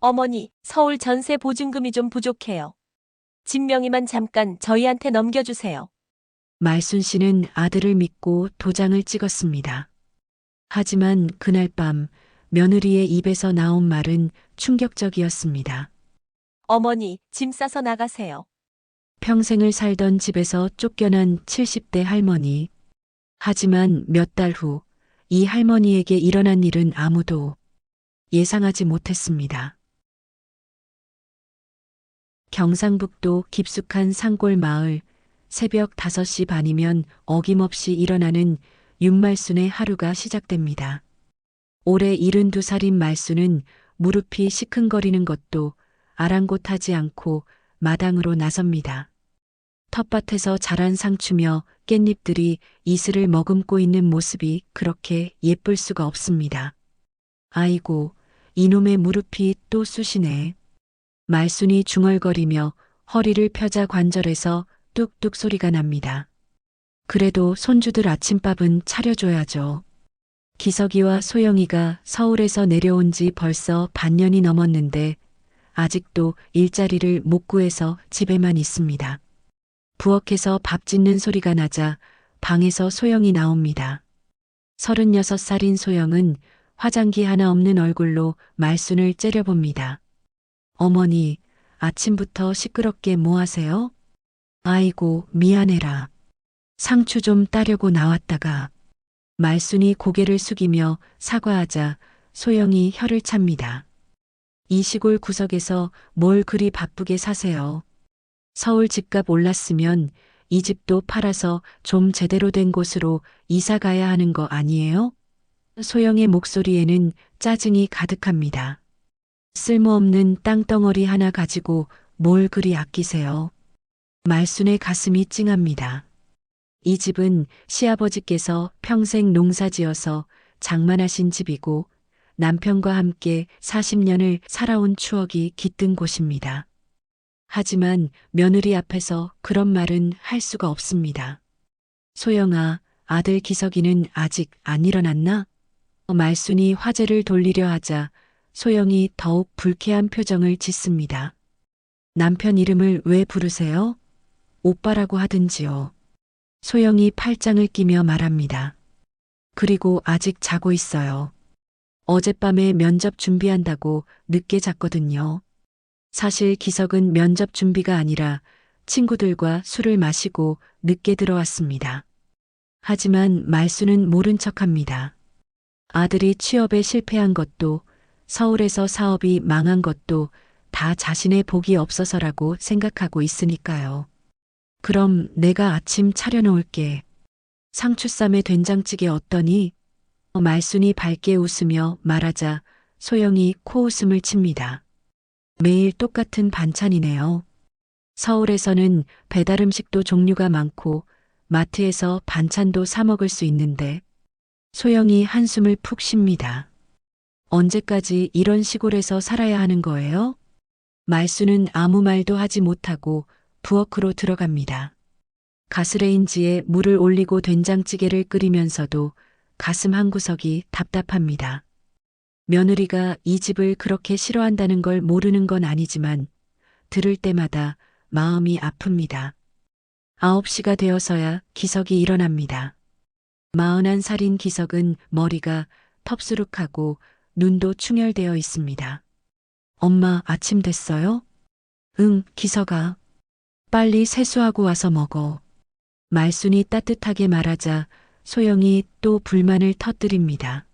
어머니, 서울 전세 보증금이 좀 부족해요. 집 명의만 잠깐 저희한테 넘겨주세요. 말순 씨는 아들을 믿고 도장을 찍었습니다. 하지만 그날 밤 며느리의 입에서 나온 말은 충격적이었습니다. 어머니, 짐 싸서 나가세요. 평생을 살던 집에서 쫓겨난 70대 할머니. 하지만 몇 달 후 이 할머니에게 일어난 일은 아무도 예상하지 못했습니다. 경상북도 깊숙한 산골 마을, 새벽 5시 반이면 어김없이 일어나는 윤말순의 하루가 시작됩니다. 올해 72살인 말순은 무릎이 시큰거리는 것도 아랑곳하지 않고 마당으로 나섭니다. 텃밭에서 자란 상추며 깻잎들이 이슬을 머금고 있는 모습이 그렇게 예쁠 수가 없습니다. 아이고, 이놈의 무릎이 또 쑤시네. 말순이 중얼거리며 허리를 펴자 관절에서 뚝뚝 소리가 납니다. 그래도 손주들 아침밥은 차려줘야죠. 기석이와 소영이가 서울에서 내려온 지 벌써 반년이 넘었는데 아직도 일자리를 못 구해서 집에만 있습니다. 부엌에서 밥 짓는 소리가 나자 방에서 소영이 나옵니다. 36살인 소영은 화장기 하나 없는 얼굴로 말순을 째려봅니다. 어머니, 아침부터 시끄럽게 뭐 하세요? 아이고, 미안해라. 상추 좀 따려고 나왔다가. 말순이 고개를 숙이며 사과하자 소영이 혀를 찹니다. 이 시골 구석에서 뭘 그리 바쁘게 사세요. 서울 집값 올랐으면 이 집도 팔아서 좀 제대로 된 곳으로 이사 가야 하는 거 아니에요? 소영의 목소리에는 짜증이 가득합니다. 쓸모없는 땅덩어리 하나 가지고 뭘 그리 아끼세요. 말순의 가슴이 찡합니다. 이 집은 시아버지께서 평생 농사지어서 장만하신 집이고 남편과 함께 40년을 살아온 추억이 깃든 곳입니다. 하지만 며느리 앞에서 그런 말은 할 수가 없습니다. 소영아, 아들 기석이는 아직 안 일어났나? 말순이 화제를 돌리려 하자 소영이 더욱 불쾌한 표정을 짓습니다. 남편 이름을 왜 부르세요? 오빠라고 하든지요. 소영이 팔짱을 끼며 말합니다. 그리고 아직 자고 있어요. 어젯밤에 면접 준비한다고 늦게 잤거든요. 사실 기석은 면접 준비가 아니라 친구들과 술을 마시고 늦게 들어왔습니다. 하지만 말순은 모른 척합니다. 아들이 취업에 실패한 것도 서울에서 사업이 망한 것도 다 자신의 복이 없어서라고 생각하고 있으니까요. 그럼 내가 아침 차려놓을게. 상추쌈에 된장찌개 어떠니? 말순이 밝게 웃으며 말하자 소영이 코웃음을 칩니다. 매일 똑같은 반찬이네요. 서울에서는 배달 음식도 종류가 많고 마트에서 반찬도 사 먹을 수 있는데 소영이 한숨을 푹 쉽니다. 언제까지 이런 시골에서 살아야 하는 거예요? 말순은 아무 말도 하지 못하고 부엌으로 들어갑니다. 가스레인지에 물을 올리고 된장찌개를 끓이면서도 가슴 한구석이 답답합니다. 며느리가 이 집을 그렇게 싫어한다는 걸 모르는 건 아니지만 들을 때마다 마음이 아픕니다. 9시가 되어서야 기석이 일어납니다. 41살인 기석은 머리가 텁수룩하고 눈도 충혈되어 있습니다. 엄마, 아침 됐어요? 응, 기석아. 빨리 세수하고 와서 먹어. 말순이 따뜻하게 말하자 소영이 또 불만을 터뜨립니다.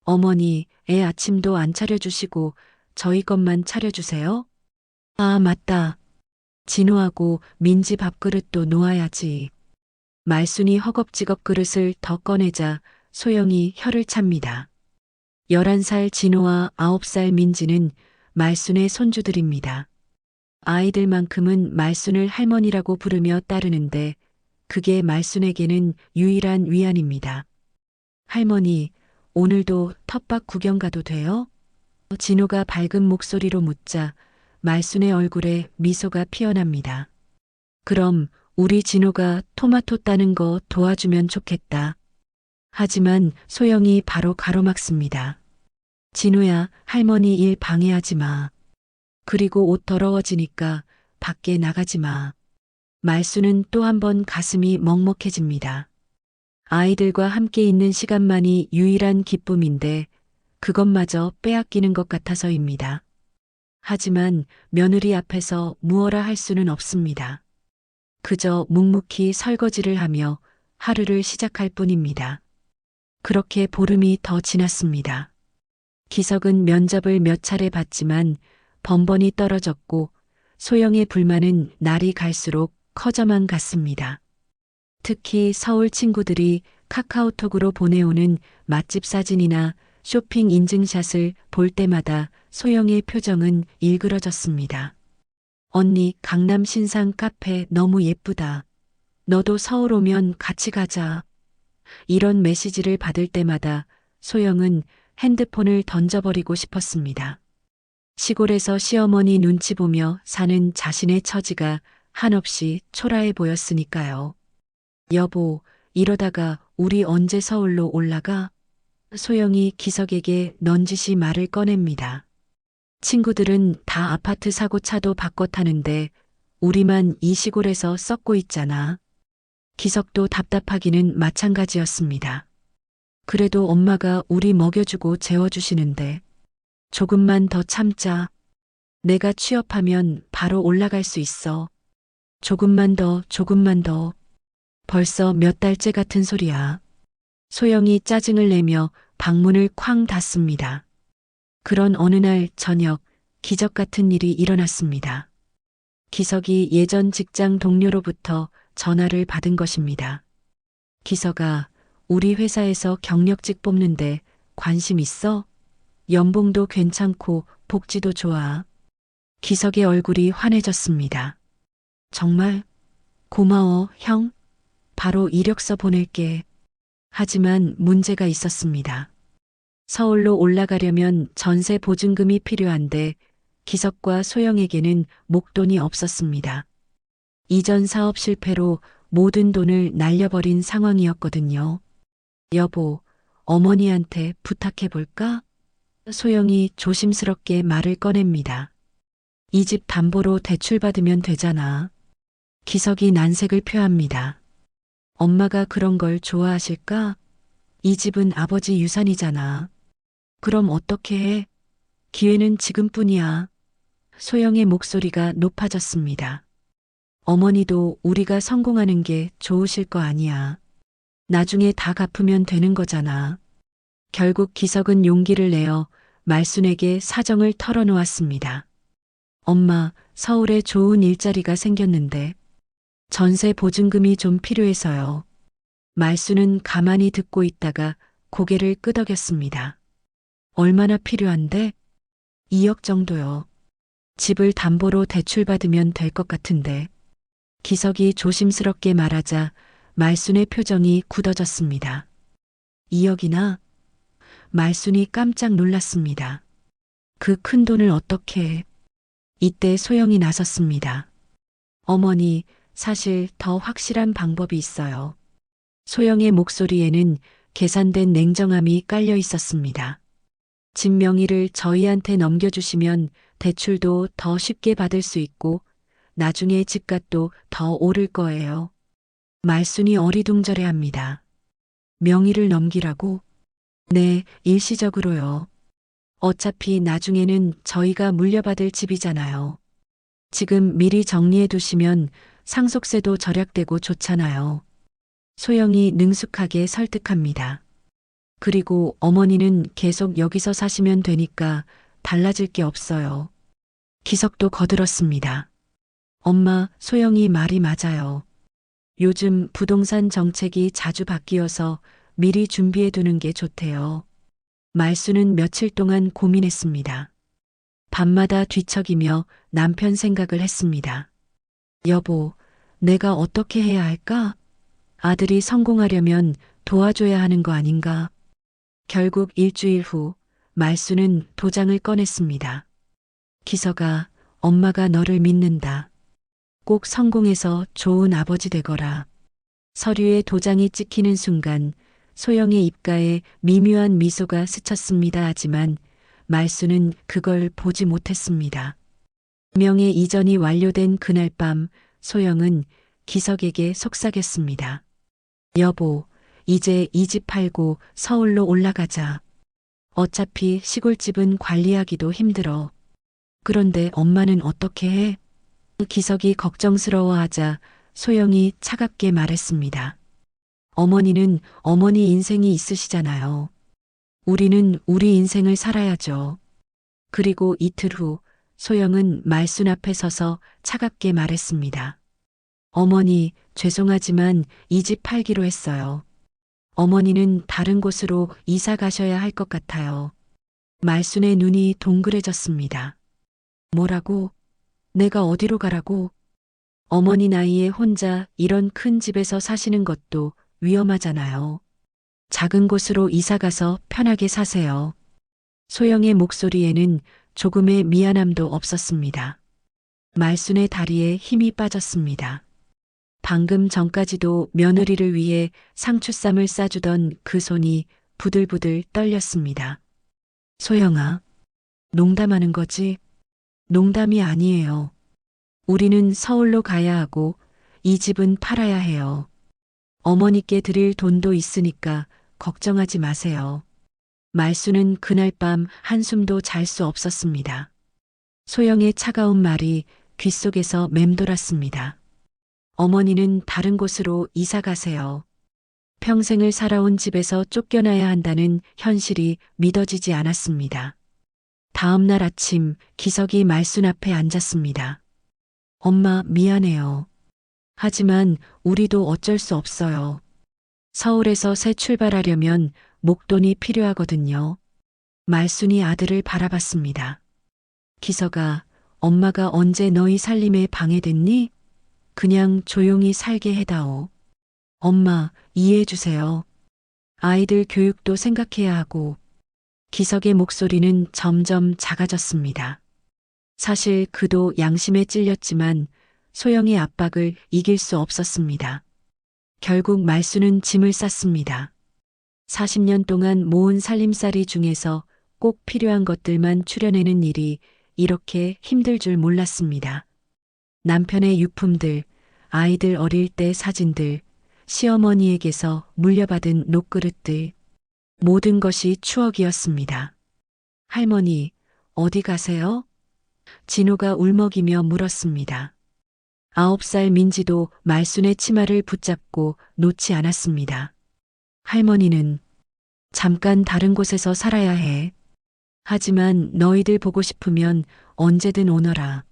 어머니, 애 아침도 안 차려주시고 저희 것만 차려주세요? 아, 맞다. 진호하고 민지 밥그릇도 놓아야지. 말순이 허겁지겁 그릇을 더 꺼내자 소영이 혀를 찹니다. 11살 진호와 9살 민지는 말순의 손주들입니다. 아이들만큼은 말순을 할머니라고 부르며 따르는데 그게 말순에게는 유일한 위안입니다. 할머니, 오늘도 텃밭 구경 가도 돼요? 진호가 밝은 목소리로 묻자 말순의 얼굴에 미소가 피어납니다. 그럼 우리 진호가 토마토 따는 거 도와주면 좋겠다. 하지만 소영이 바로 가로막습니다. 진우야, 할머니 일 방해하지 마. 그리고 옷 더러워지니까 밖에 나가지 마. 말수는 또 한 번 가슴이 먹먹해집니다. 아이들과 함께 있는 시간만이 유일한 기쁨인데 그것마저 빼앗기는 것 같아서입니다. 하지만 며느리 앞에서 무어라 할 수는 없습니다. 그저 묵묵히 설거지를 하며 하루를 시작할 뿐입니다. 그렇게 보름이 더 지났습니다. 기석은 면접을 몇 차례 봤지만 번번이 떨어졌고 소영의 불만은 날이 갈수록 커져만 갔습니다. 특히 서울 친구들이 카카오톡으로 보내오는 맛집 사진이나 쇼핑 인증샷을 볼 때마다 소영의 표정은 일그러졌습니다. 언니, 강남 신상 카페 너무 예쁘다. 너도 서울 오면 같이 가자. 이런 메시지를 받을 때마다 소영은 핸드폰을 던져버리고 싶었습니다. 시골에서 시어머니 눈치 보며 사는 자신의 처지가 한없이 초라해 보였으니까요. 여보, 이러다가 우리 언제 서울로 올라가? 소영이 기석에게 넌지시 말을 꺼냅니다. 친구들은 다 아파트 사고 차도 바꿔 타는데 우리만 이 시골에서 썩고 있잖아. 기석도 답답하기는 마찬가지였습니다. 그래도 엄마가 우리 먹여주고 재워주시는데 조금만 더 참자. 내가 취업하면 바로 올라갈 수 있어. 조금만 더, 조금만 더. 벌써 몇 달째 같은 소리야. 소영이 짜증을 내며 방문을 쾅 닫습니다. 그런 어느 날 저녁 기적 같은 일이 일어났습니다. 기석이 예전 직장 동료로부터 전화를 받은 것입니다. 기석아, 우리 회사에서 경력직 뽑는데 관심 있어? 연봉도 괜찮고 복지도 좋아. 기석의 얼굴이 환해졌습니다. 정말? 고마워, 형. 바로 이력서 보낼게. 하지만 문제가 있었습니다. 서울로 올라가려면 전세 보증금이 필요한데 기석과 소영에게는 목돈이 없었습니다. 이전 사업 실패로 모든 돈을 날려버린 상황이었거든요. 여보, 어머니한테 부탁해볼까? 소영이 조심스럽게 말을 꺼냅니다. 이 집 담보로 대출받으면 되잖아. 기석이 난색을 표합니다. 엄마가 그런 걸 좋아하실까? 이 집은 아버지 유산이잖아. 그럼 어떻게 해? 기회는 지금뿐이야. 소영의 목소리가 높아졌습니다. 어머니도 우리가 성공하는 게 좋으실 거 아니야. 나중에 다 갚으면 되는 거잖아. 결국 기석은 용기를 내어 말순에게 사정을 털어놓았습니다. 엄마, 서울에 좋은 일자리가 생겼는데 전세 보증금이 좀 필요해서요. 말순은 가만히 듣고 있다가 고개를 끄덕였습니다. 얼마나 필요한데? 2억 정도요. 집을 담보로 대출받으면 될 것 같은데. 기석이 조심스럽게 말하자 말순의 표정이 굳어졌습니다. 2억이나? 말순이 깜짝 놀랐습니다. 그 큰 돈을 어떻게 해? 이때 소영이 나섰습니다. 어머니, 사실 더 확실한 방법이 있어요. 소영의 목소리에는 계산된 냉정함이 깔려 있었습니다. 집 명의를 저희한테 넘겨주시면 대출도 더 쉽게 받을 수 있고 나중에 집값도 더 오를 거예요. 말순이 어리둥절해합니다. 명의를 넘기라고? 네, 일시적으로요. 어차피 나중에는 저희가 물려받을 집이잖아요. 지금 미리 정리해 두시면 상속세도 절약되고 좋잖아요. 소영이 능숙하게 설득합니다. 그리고 어머니는 계속 여기서 사시면 되니까 달라질 게 없어요. 기석도 거들었습니다. 엄마, 소영이 말이 맞아요. 요즘 부동산 정책이 자주 바뀌어서 미리 준비해 두는 게 좋대요. 말수는 며칠 동안 고민했습니다. 밤마다 뒤척이며 남편 생각을 했습니다. 여보, 내가 어떻게 해야 할까? 아들이 성공하려면 도와줘야 하는 거 아닌가? 결국 일주일 후 말수는 도장을 꺼냈습니다. 기석아, 엄마가 너를 믿는다. 꼭 성공해서 좋은 아버지 되거라. 서류에 도장이 찍히는 순간 소영의 입가에 미묘한 미소가 스쳤습니다. 하지만 말수는 그걸 보지 못했습니다. 명의 이전이 완료된 그날 밤 소영은 기석에게 속삭였습니다. 여보, 이제 이 집 팔고 서울로 올라가자. 어차피 시골집은 관리하기도 힘들어. 그런데 엄마는 어떻게 해? 기석이 걱정스러워하자 소영이 차갑게 말했습니다. 어머니는 어머니 인생이 있으시잖아요. 우리는 우리 인생을 살아야죠. 그리고 이틀 후 소영은 말순 앞에 서서 차갑게 말했습니다. 어머니, 죄송하지만 이 집 팔기로 했어요. 어머니는 다른 곳으로 이사 가셔야 할 것 같아요. 말순의 눈이 동그래졌습니다. 뭐라고? 내가 어디로 가라고? 어머니 나이에 혼자 이런 큰 집에서 사시는 것도 위험하잖아요. 작은 곳으로 이사 가서 편하게 사세요. 소영의 목소리에는 조금의 미안함도 없었습니다. 말순의 다리에 힘이 빠졌습니다. 방금 전까지도 며느리를 위해 상추쌈을 싸주던 그 손이 부들부들 떨렸습니다. 소영아, 농담하는 거지? 농담이 아니에요. 우리는 서울로 가야 하고 이 집은 팔아야 해요. 어머니께 드릴 돈도 있으니까 걱정하지 마세요. 말수는 그날 밤 한숨도 잘 수 없었습니다. 소영의 차가운 말이 귓속에서 맴돌았습니다. 어머니는 다른 곳으로 이사 가세요. 평생을 살아온 집에서 쫓겨나야 한다는 현실이 믿어지지 않았습니다. 다음 날 아침 기석이 말순 앞에 앉았습니다. 엄마, 미안해요. 하지만 우리도 어쩔 수 없어요. 서울에서 새 출발하려면 목돈이 필요하거든요. 말순이 아들을 바라봤습니다. 기석아, 엄마가 언제 너희 살림에 방해됐니? 그냥 조용히 살게 해다오. 엄마, 이해해주세요. 아이들 교육도 생각해야 하고. 기석의 목소리는 점점 작아졌습니다. 사실 그도 양심에 찔렸지만 소영의 압박을 이길 수 없었습니다. 결국 말수는 짐을 쌌습니다. 40년 동안 모은 살림살이 중에서 꼭 필요한 것들만 추려내는 일이 이렇게 힘들 줄 몰랐습니다. 남편의 유품들, 아이들 어릴 때 사진들, 시어머니에게서 물려받은 녹그릇들, 모든 것이 추억이었습니다. 할머니, 어디 가세요? 진호가 울먹이며 물었습니다. 9살 민지도 말순의 치마를 붙잡고 놓지 않았습니다. 할머니는 잠깐 다른 곳에서 살아야 해. 하지만 너희들 보고 싶으면 언제든 오너라.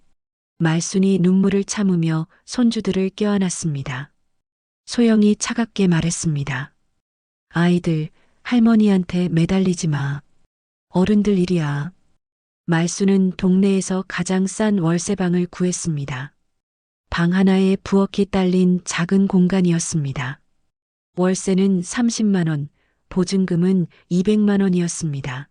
말순이 눈물을 참으며 손주들을 껴안았습니다. 소영이 차갑게 말했습니다. 아이들, 할머니한테 매달리지 마. 어른들 일이야. 말수는 동네에서 가장 싼 월세방을 구했습니다. 방 하나에 부엌이 딸린 작은 공간이었습니다. 월세는 30만 원, 보증금은 200만 원이었습니다.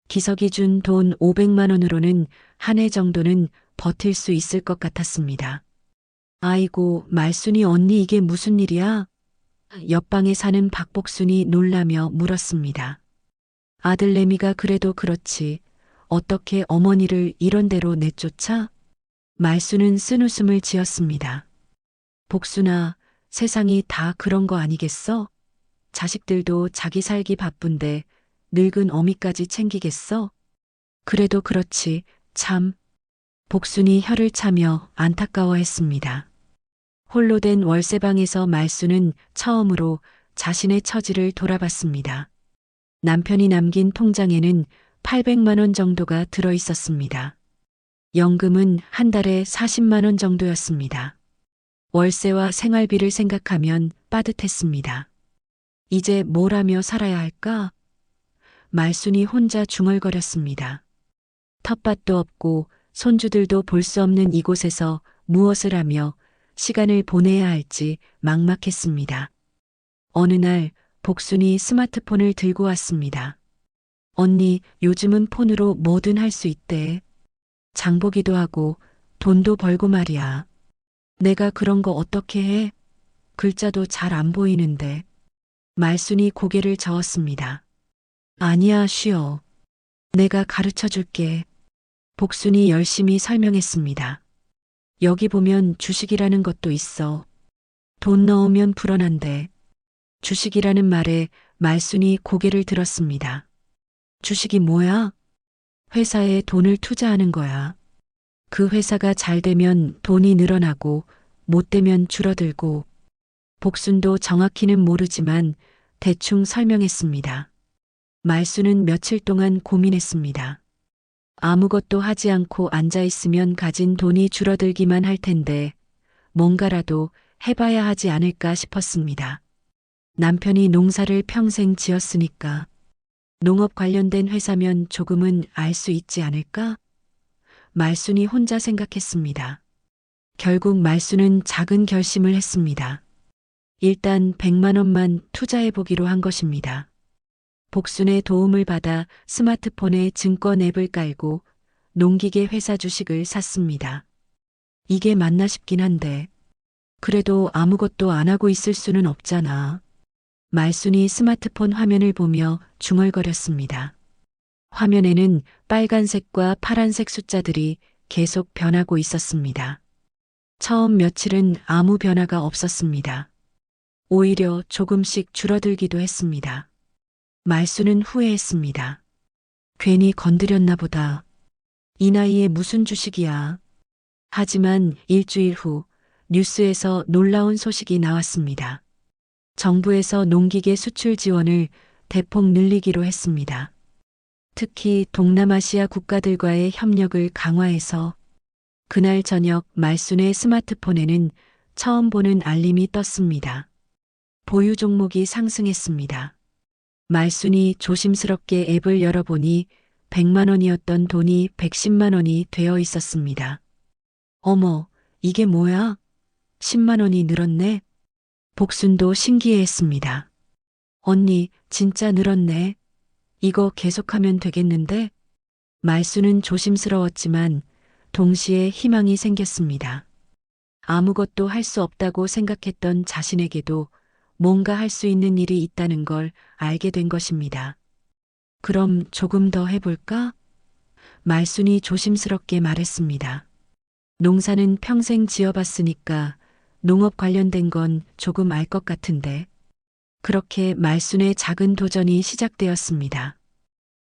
기석이 준 돈 500만 원으로는 한 해 정도는 버틸 수 있을 것 같았습니다. 아이고, 말순이 언니 이게 무슨 일이야? 옆방에 사는 박복순이 놀라며 물었습니다. 아들내미가 그래도 그렇지. 어떻게 어머니를 이런 데로 내쫓아? 말수는 쓴웃음을 지었습니다. 복순아, 세상이 다 그런 거 아니겠어? 자식들도 자기 살기 바쁜데 늙은 어미까지 챙기겠어? 그래도 그렇지, 참. 복순이 혀를 차며 안타까워했습니다. 홀로 된 월세방에서 말수는 처음으로 자신의 처지를 돌아봤습니다. 남편이 남긴 통장에는 800만 원 정도가 들어 있었습니다. 연금은 한 달에 40만 원 정도였습니다. 월세와 생활비를 생각하면 빠듯했습니다. 이제 뭘 하며 살아야 할까? 말순이 혼자 중얼거렸습니다. 텃밭도 없고 손주들도 볼 수 없는 이곳에서 무엇을 하며 시간을 보내야 할지 막막했습니다. 어느 날 복순이 스마트폰을 들고 왔습니다. 언니, 요즘은 폰으로 뭐든 할 수 있대. 장보기도 하고 돈도 벌고 말이야. 내가 그런 거 어떻게 해? 글자도 잘 안 보이는데. 말순이 고개를 저었습니다. 아니야, 쉬어. 내가 가르쳐 줄게. 복순이 열심히 설명했습니다. 여기 보면 주식이라는 것도 있어. 돈 넣으면 불어난대. 주식이라는 말에 말순이 고개를 들었습니다. 주식이 뭐야? 회사에 돈을 투자하는 거야. 그 회사가 잘 되면 돈이 늘어나고 못 되면 줄어들고. 복순도 정확히는 모르지만 대충 설명했습니다. 말순은 며칠 동안 고민했습니다. 아무것도 하지 않고 앉아있으면 가진 돈이 줄어들기만 할 텐데 뭔가라도 해봐야 하지 않을까 싶었습니다. 남편이 농사를 평생 지었으니까 농업 관련된 회사면 조금은 알 수 있지 않을까? 말순이 혼자 생각했습니다. 결국 말순은 작은 결심을 했습니다. 일단 100만 원만 투자해보기로 한 것입니다. 복순의 도움을 받아 스마트폰에 증권 앱을 깔고 농기계 회사 주식을 샀습니다. 이게 맞나 싶긴 한데 그래도 아무것도 안 하고 있을 수는 없잖아. 말순이 스마트폰 화면을 보며 중얼거렸습니다. 화면에는 빨간색과 파란색 숫자들이 계속 변하고 있었습니다. 처음 며칠은 아무 변화가 없었습니다. 오히려 조금씩 줄어들기도 했습니다. 말순은 후회했습니다. 괜히 건드렸나 보다. 이 나이에 무슨 주식이야. 하지만 일주일 후 뉴스에서 놀라운 소식이 나왔습니다. 정부에서 농기계 수출 지원을 대폭 늘리기로 했습니다. 특히 동남아시아 국가들과의 협력을 강화해서 그날 저녁 말순의 스마트폰에는 처음 보는 알림이 떴습니다. 보유 종목이 상승했습니다. 말순이 조심스럽게 앱을 열어보니 100만 원이었던 돈이 110만 원이 되어 있었습니다. 어머, 이게 뭐야? 10만 원이 늘었네? 복순도 신기해했습니다. 언니, 진짜 늘었네. 이거 계속하면 되겠는데? 말순은 조심스러웠지만 동시에 희망이 생겼습니다. 아무것도 할 수 없다고 생각했던 자신에게도 뭔가 할 수 있는 일이 있다는 걸 알게 된 것입니다. 그럼 조금 더 해볼까? 말순이 조심스럽게 말했습니다. 농사는 평생 지어봤으니까 농업 관련된 건 조금 알 것 같은데. 그렇게 말순의 작은 도전이 시작되었습니다.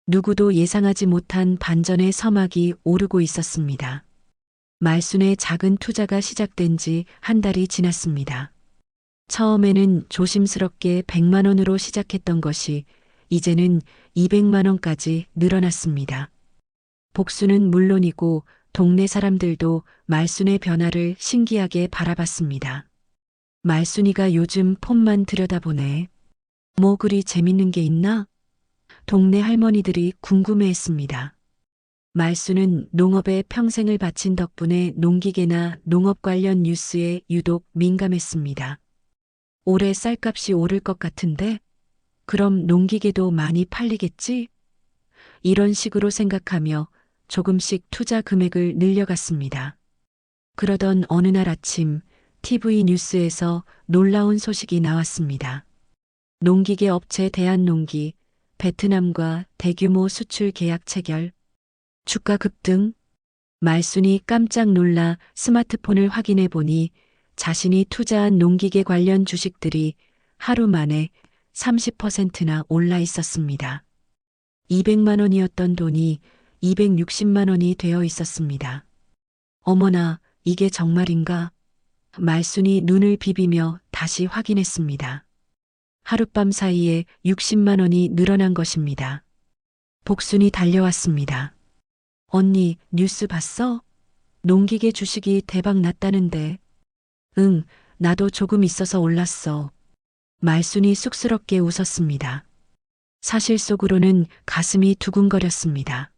누구도 예상하지 못한 반전의 서막이 오르고 있었습니다. 말순의 작은 투자가 시작된 지 한 달이 지났습니다. 처음에는 조심스럽게 100만 원으로 시작했던 것이 이제는 200만 원까지 늘어났습니다. 복순은 물론이고 동네 사람들도 말순의 변화를 신기하게 바라봤습니다. 말순이가 요즘 폰만 들여다보네. 뭐 그리 재밌는 게 있나? 동네 할머니들이 궁금해했습니다. 말순은 농업에 평생을 바친 덕분에 농기계나 농업 관련 뉴스에 유독 민감했습니다. 올해 쌀값이 오를 것 같은데? 그럼 농기계도 많이 팔리겠지? 이런 식으로 생각하며 조금씩 투자 금액을 늘려갔습니다. 그러던 어느 날 아침 TV 뉴스에서 놀라운 소식이 나왔습니다. 농기계 업체 대한농기, 베트남과 대규모 수출 계약 체결, 주가 급등. 말순이 깜짝 놀라 스마트폰을 확인해 보니 자신이 투자한 농기계 관련 주식들이 하루 만에 30%나 올라 있었습니다. 200만 원이었던 돈이 260만 원이 되어 있었습니다. 어머나, 이게 정말인가? 말순이 눈을 비비며 다시 확인했습니다. 하룻밤 사이에 60만 원이 늘어난 것입니다. 복순이 달려왔습니다. 언니, 뉴스 봤어? 농기계 주식이 대박 났다는데. 응, 나도 조금 있어서 올랐어. 말순이 쑥스럽게 웃었습니다. 사실 속으로는 가슴이 두근거렸습니다.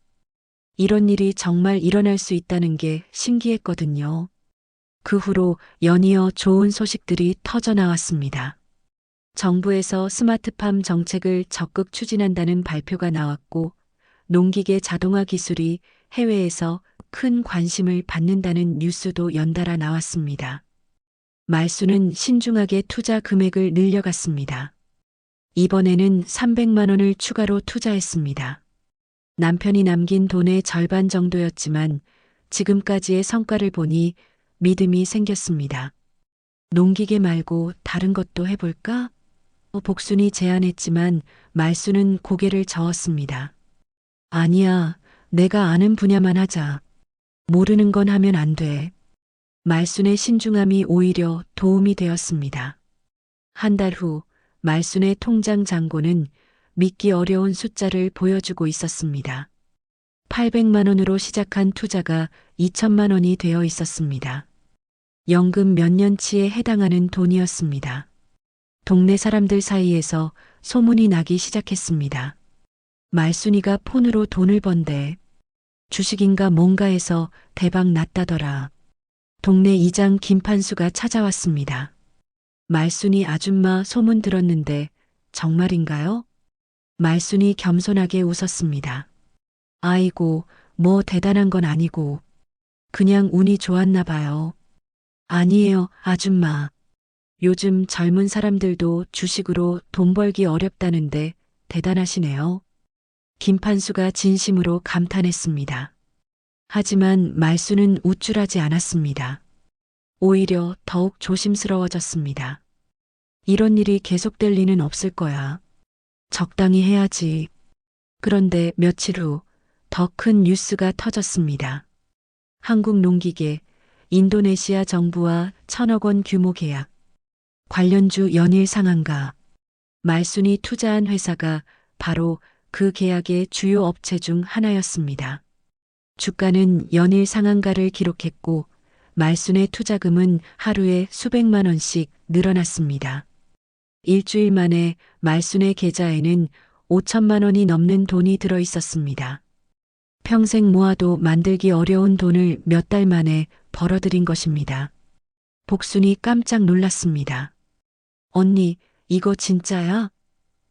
이런 일이 정말 일어날 수 있다는 게 신기했거든요. 그 후로 연이어 좋은 소식들이 터져 나왔습니다. 정부에서 스마트팜 정책을 적극 추진한다는 발표가 나왔고, 농기계 자동화 기술이 해외에서 큰 관심을 받는다는 뉴스도 연달아 나왔습니다. 말순은 신중하게 투자 금액을 늘려갔습니다. 이번에는 300만 원을 추가로 투자했습니다. 남편이 남긴 돈의 절반 정도였지만 지금까지의 성과를 보니 믿음이 생겼습니다. 농기계 말고 다른 것도 해볼까? 복순이 제안했지만 말순은 고개를 저었습니다. 아니야, 내가 아는 분야만 하자. 모르는 건 하면 안 돼. 말순의 신중함이 오히려 도움이 되었습니다. 한 달 후 말순의 통장 잔고는 믿기 어려운 숫자를 보여주고 있었습니다. 800만 원으로 시작한 투자가 2천만 원이 되어 있었습니다. 연금 몇 년치에 해당하는 돈이었습니다. 동네 사람들 사이에서 소문이 나기 시작했습니다. 말순이가 폰으로 돈을 번대. 주식인가 뭔가 해서 대박 났다더라. 동네 이장 김판수가 찾아왔습니다. 말순이 아줌마 소문 들었는데 정말인가요? 말순이 겸손하게 웃었습니다. 아이고, 뭐 대단한 건 아니고 그냥 운이 좋았나 봐요. 아니에요, 아줌마. 요즘 젊은 사람들도 주식으로 돈 벌기 어렵다는데 대단하시네요. 김판수가 진심으로 감탄했습니다. 하지만 말수는 우쭐하지 않았습니다. 오히려 더욱 조심스러워졌습니다. 이런 일이 계속될 리는 없을 거야. 적당히 해야지. 그런데 며칠 후 더 큰 뉴스가 터졌습니다. 한국농기계, 인도네시아 정부와 1,000억 원 규모 계약. 관련주 연일 상한가. 말순이 투자한 회사가 바로 그 계약의 주요 업체 중 하나였습니다. 주가는 연일 상한가를 기록했고 말순의 투자금은 하루에 수백만 원씩 늘어났습니다. 일주일 만에 말순의 계좌에는 5천만 원이 넘는 돈이 들어 있었습니다. 평생 모아도 만들기 어려운 돈을 몇 달 만에 벌어들인 것입니다. 복순이 깜짝 놀랐습니다. 언니, 이거 진짜야?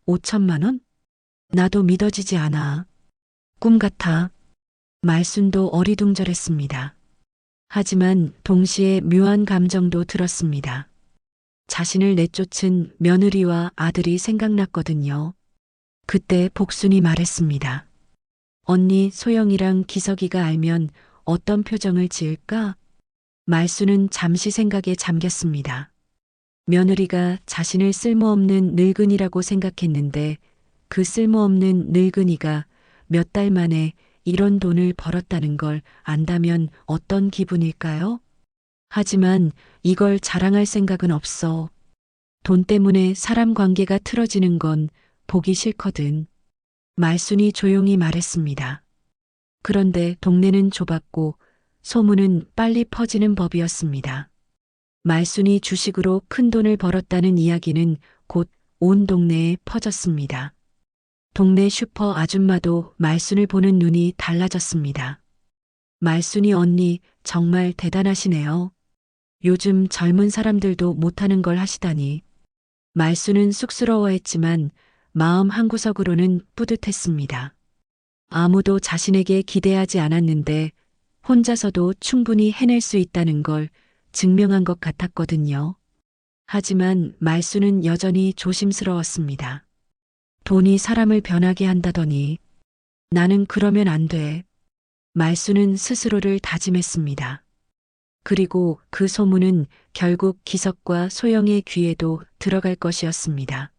5천만 원? 나도 믿어지지 않아. 꿈 같아. 말순도 어리둥절했습니다. 하지만 동시에 묘한 감정도 들었습니다. 자신을 내쫓은 며느리와 아들이 생각났거든요. 그때 복순이 말했습니다. 언니, 소영이랑 기석이가 알면 어떤 표정을 지을까? 말순은 잠시 생각에 잠겼습니다. 며느리가 자신을 쓸모없는 늙은이라고 생각했는데 그 쓸모없는 늙은이가 몇 달 만에 이런 돈을 벌었다는 걸 안다면 어떤 기분일까요? 하지만 이걸 자랑할 생각은 없어. 돈 때문에 사람 관계가 틀어지는 건 보기 싫거든. 말순이 조용히 말했습니다. 그런데 동네는 좁았고 소문은 빨리 퍼지는 법이었습니다. 말순이 주식으로 큰 돈을 벌었다는 이야기는 곧 온 동네에 퍼졌습니다. 동네 슈퍼 아줌마도 말순을 보는 눈이 달라졌습니다. 말순이 언니 정말 대단하시네요. 요즘 젊은 사람들도 못하는 걸 하시다니. 말순은 쑥스러워했지만 마음 한구석으로는 뿌듯했습니다. 아무도 자신에게 기대하지 않았는데 혼자서도 충분히 해낼 수 있다는 걸 증명한 것 같았거든요. 하지만 말순은 여전히 조심스러웠습니다. 돈이 사람을 변하게 한다더니 나는 그러면 안 돼. 말순은 스스로를 다짐했습니다. 그리고 그 소문은 결국 기석과 소영의 귀에도 들어갈 것이었습니다.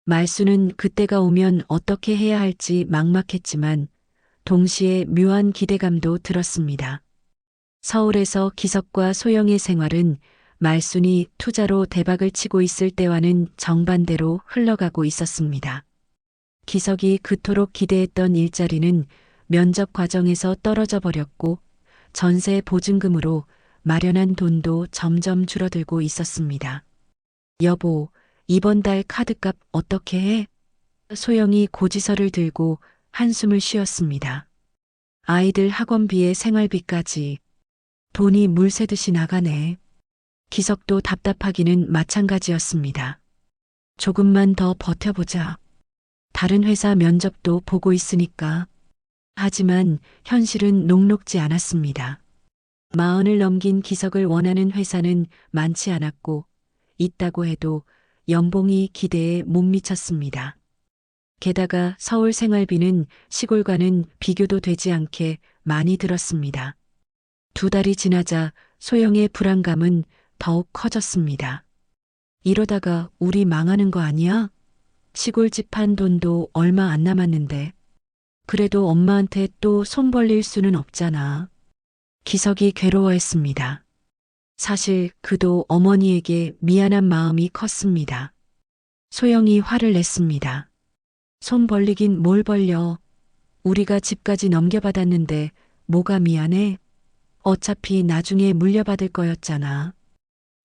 말순은 그때가 오면 어떻게 해야 할지 막막했지만 동시에 묘한 기대감도 들었습니다. 서울에서 기석과 소영의 생활은 말순이 투자로 대박을 치고 있을 때와는 정반대로 흘러가고 있었습니다. 기석이 그토록 기대했던 일자리는 면접 과정에서 떨어져 버렸고 전세 보증금으로 마련한 돈도 점점 줄어들고 있었습니다. 여보, 이번 달 카드값 어떻게 해? 소영이 고지서를 들고 한숨을 쉬었습니다. 아이들 학원비에 생활비까지 돈이 물 새듯이 나가네. 기석도 답답하기는 마찬가지였습니다. 조금만 더 버텨보자. 다른 회사 면접도 보고 있으니까. 하지만 현실은 녹록지 않았습니다. 40을 넘긴 기석을 원하는 회사는 많지 않았고 있다고 해도 연봉이 기대에 못 미쳤습니다. 게다가 서울 생활비는 시골과는 비교도 되지 않게 많이 들었습니다. 2달이 지나자 소영의 불안감은 더욱 커졌습니다. 이러다가 우리 망하는 거 아니야? 시골집 판 돈도 얼마 안 남았는데. 그래도 엄마한테 또 손 벌릴 수는 없잖아. 기석이 괴로워했습니다. 사실 그도 어머니에게 미안한 마음이 컸습니다. 소영이 화를 냈습니다. 손 벌리긴 뭘 벌려. 우리가 집까지 넘겨받았는데 뭐가 미안해? 어차피 나중에 물려받을 거였잖아.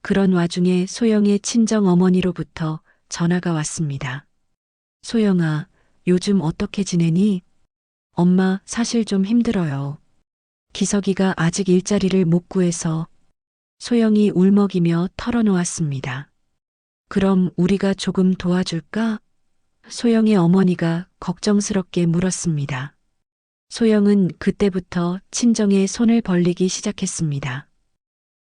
그런 와중에 소영의 친정 어머니로부터 전화가 왔습니다. 소영아, 요즘 어떻게 지내니? 엄마, 사실 좀 힘들어요. 기석이가 아직 일자리를 못 구해서. 소영이 울먹이며 털어놓았습니다. 그럼 우리가 조금 도와줄까? 소영의 어머니가 걱정스럽게 물었습니다. 소영은 그때부터 친정에 손을 벌리기 시작했습니다.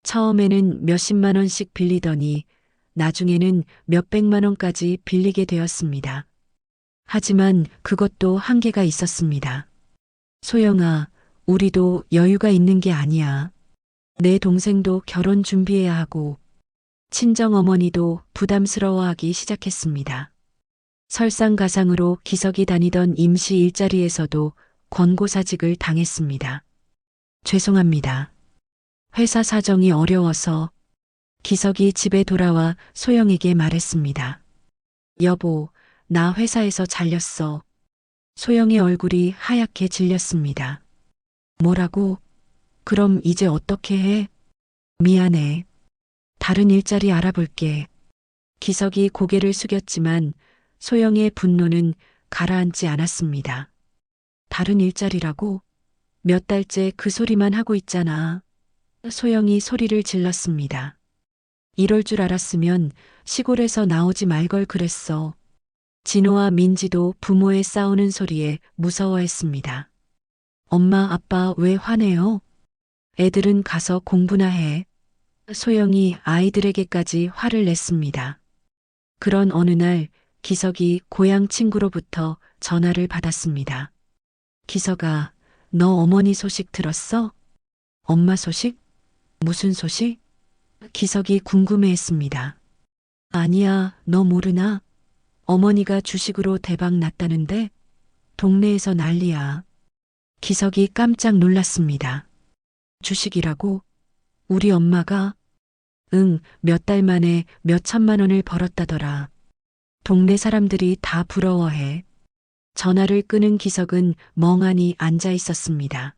처음에는 몇십만 원씩 빌리더니 나중에는 몇백만 원까지 빌리게 되었습니다. 하지만 그것도 한계가 있었습니다. 소영아, 우리도 여유가 있는 게 아니야. 내 동생도 결혼 준비해야 하고 친정 어머니도 부담스러워하기 시작했습니다. 설상가상으로 기석이 다니던 임시 일자리에서도 권고사직을 당했습니다. 죄송합니다. 회사 사정이 어려워서. 기석이 집에 돌아와 소영에게 말했습니다. 여보, 나 회사에서 잘렸어. 소영의 얼굴이 하얗게 질렸습니다. 뭐라고? 그럼 이제 어떻게 해? 미안해. 다른 일자리 알아볼게. 기석이 고개를 숙였지만 소영의 분노는 가라앉지 않았습니다. 다른 일자리라고? 몇 달째 그 소리만 하고 있잖아. 소영이 소리를 질렀습니다. 이럴 줄 알았으면 시골에서 나오지 말 걸 그랬어. 진호와 민지도 부모의 싸우는 소리에 무서워했습니다. 엄마, 아빠 왜 화내요? 애들은 가서 공부나 해. 소영이 아이들에게까지 화를 냈습니다. 그런 어느 날 기석이 고향 친구로부터 전화를 받았습니다. 기석아, 너 어머니 소식 들었어? 엄마 소식? 무슨 소식? 기석이 궁금해했습니다. 아니야, 너 모르나? 어머니가 주식으로 대박 났다는데? 동네에서 난리야. 기석이 깜짝 놀랐습니다. 주식이라고? 우리 엄마가? 응, 몇 달 만에 몇 천만 원을 벌었다더라. 동네 사람들이 다 부러워해. 전화를 끄는 기석은 멍하니 앉아 있었습니다.